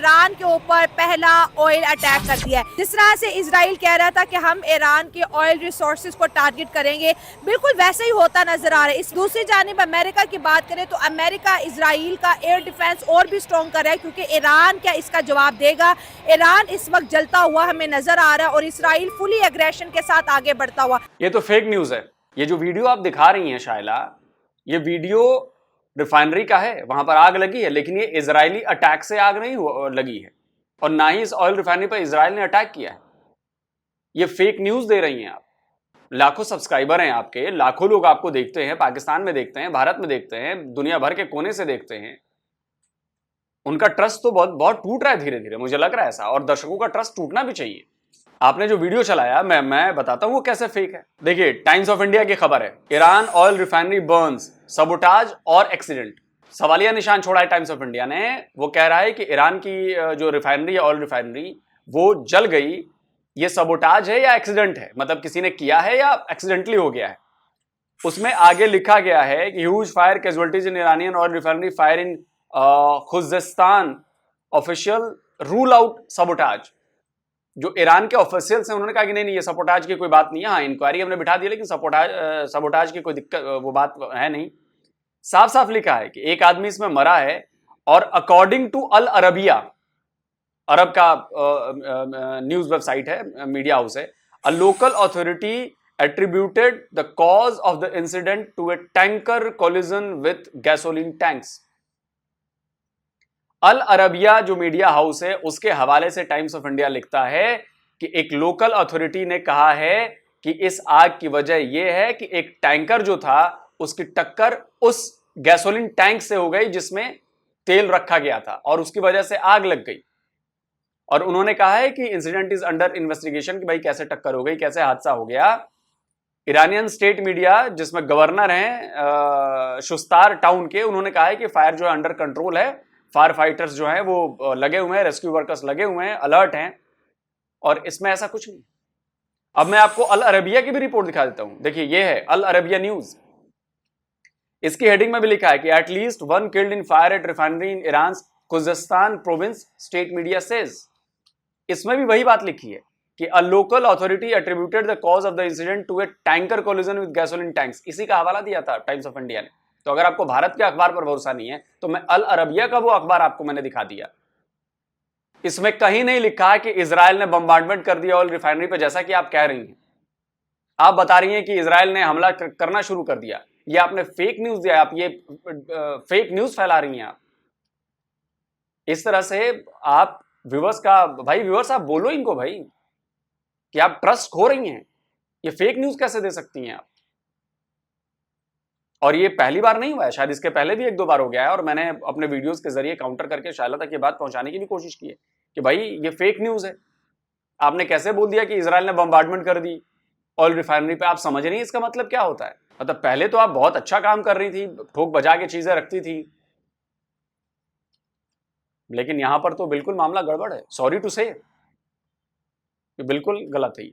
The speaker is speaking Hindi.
ईरान के ऊपर पहला ऑयल अटैक कर दिया है। जिस तरह से इजराइल कह रहा था कि हम ईरान के ऑयल रिसोर्सेज को टारगेट करेंगे, बिल्कुल वैसे ही होता नजर आ रहा है। इस दूसरी जानिब अमेरिका की बात करें तो अमेरिका इजराइल का एयर डिफेंस और भी स्ट्रॉन्ग कर रहा है, क्योंकि ईरान क्या इसका जवाब देगा। ईरान इस वक्त जलता हुआ हमें नजर आ रहा है और इसराइल फुली एग्रेशन के साथ आगे बढ़ता हुआ। ये तो फेक न्यूज है। ये जो वीडियो आप दिखा रही हैं शायला, ये वीडियो रिफाइनरी का है, वहां पर आग लगी है, लेकिन ये इजरायली अटैक से आग नहीं लगी है और ना ही इस ऑयल रिफाइनरी पर इजराइल ने अटैक किया है। ये फेक न्यूज दे रही हैं आप। लाखों सब्सक्राइबर हैं आपके, लाखों लोग आपको देखते हैं, पाकिस्तान में देखते हैं, भारत में देखते हैं, दुनिया भर के कोने से देखते हैं। उनका ट्रस्ट तो बहुत बहुत टूट रहा है धीरे धीरे, मुझे लग रहा है ऐसा, और दर्शकों का ट्रस्ट टूटना भी चाहिए। आपने जो वीडियो चलाया, मैं बताता हूं वो कैसे फेक है। देखिए, टाइम्स ऑफ इंडिया की खबर है, Iran oil refinery Burns, sabotage और एक्सीडेंट। सवालिया निशान छोड़ा है टाइम्स ऑफ इंडिया ने। वो कह रहा है कि ईरान की जो रिफाइनरी है, ऑयल रिफाइनरी, वो जल गई। ये सबोटाज है या एक्सीडेंट है, मतलब किसी ने किया है या एक्सीडेंटली हो गया है। उसमें आगे लिखा गया है कि huge fire casualties in Iranian oil refinery fire in Khuzestan, official rule out sabotage. जो ईरान के ऑफिशियल्स हैं उन्होंने कहा कि नहीं ये सबोटाज की कोई बात नहीं है। हाँ, इंक्वायरी हमने बिठा दी, लेकिन सबोटाज की कोई दिक्कत वो बात है नहीं। साफ साफ लिखा है कि एक आदमी इसमें मरा है, और अकॉर्डिंग टू अल अरबिया, अरब का न्यूज वेबसाइट है, मीडिया हाउस है, अ local authority attributed the cause of the incident to a tanker collision with gasoline tanks. Al Arabiya जो मीडिया हाउस है, उसके हवाले से टाइम्स ऑफ इंडिया लिखता है कि एक लोकल अथॉरिटी ने कहा है कि इस आग की वजह यह है कि एक टैंकर जो था उसकी टक्कर उस गैसोलीन टैंक से हो गई जिसमें तेल रखा गया था, और उसकी वजह से आग लग गई। और उन्होंने कहा है कि इंसिडेंट इज अंडर इन्वेस्टिगेशन, कि भाई कैसे टक्कर हो गई, कैसे हादसा हो गया। ईरानियन स्टेट मीडिया, जिसमें गवर्नर हैं शुस्तार टाउन के, उन्होंने कहा है कि फायर जो है अंडर कंट्रोल है, फायर फाइटर्स जो हैं वो लगे हुए हैं, रेस्क्यू वर्कर्स लगे हुए हैं, अलर्ट हैं, और इसमें ऐसा कुछ नहीं। अब मैं आपको अल अरबिया की भी रिपोर्ट दिखा देता हूं। देखिए, ये है अल अरबिया न्यूज। इसकी हेडिंग में भी लिखा है कि at least 1 killed in fire at refinery in Iran Khuzestan province, state media says. इसमें भी वही बात लिखी है कि a local authority attributed the cause of the incident to a tanker collision with gasoline tanks. इसी का हवाला दिया था टाइम्स ऑफ इंडिया ने। तो अगर आपको भारत के अखबार पर भरोसा नहीं है तो मैं अल अरबिया का वो अखबार आपको मैंने दिखा दिया। इसमें कहीं नहीं लिखा है कि इजराइल ने बम्बार्डमेंट कर दिया ऑयल रिफाइनरी पर, जैसा कि आप कह रही हैं। आप बता रही हैं कि इजराइल ने हमला करना शुरू कर दिया। ये आपने फेक न्यूज दिया, आप ये फेक न्यूज फैला रही हैं। आप इस तरह से आप व्यूअर्स का, भाई व्यूअर्स आप बोलो इनको भाई कि आप ट्रस्ट खो रही हैं। ये फेक न्यूज कैसे दे सकती हैं आप? और ये पहली बार नहीं हुआ है, शायद इसके पहले भी 1-2 बार हो गया है, और मैंने अपने वीडियोस के जरिए काउंटर करके शायला तक ये बात पहुंचाने की भी कोशिश की है कि भाई ये फेक न्यूज है। आपने कैसे बोल दिया कि इजराइल ने बम्बार्डमेंट कर दी ऑयल रिफाइनरी पे? आप समझ नहीं इसका मतलब क्या होता है। मतलब पहले तो आप बहुत अच्छा काम कर रही थी, ठोक बजा के चीजें रखती थी, लेकिन यहां पर तो बिल्कुल मामला गड़बड़ है। सॉरी टू से, बिल्कुल गलत है।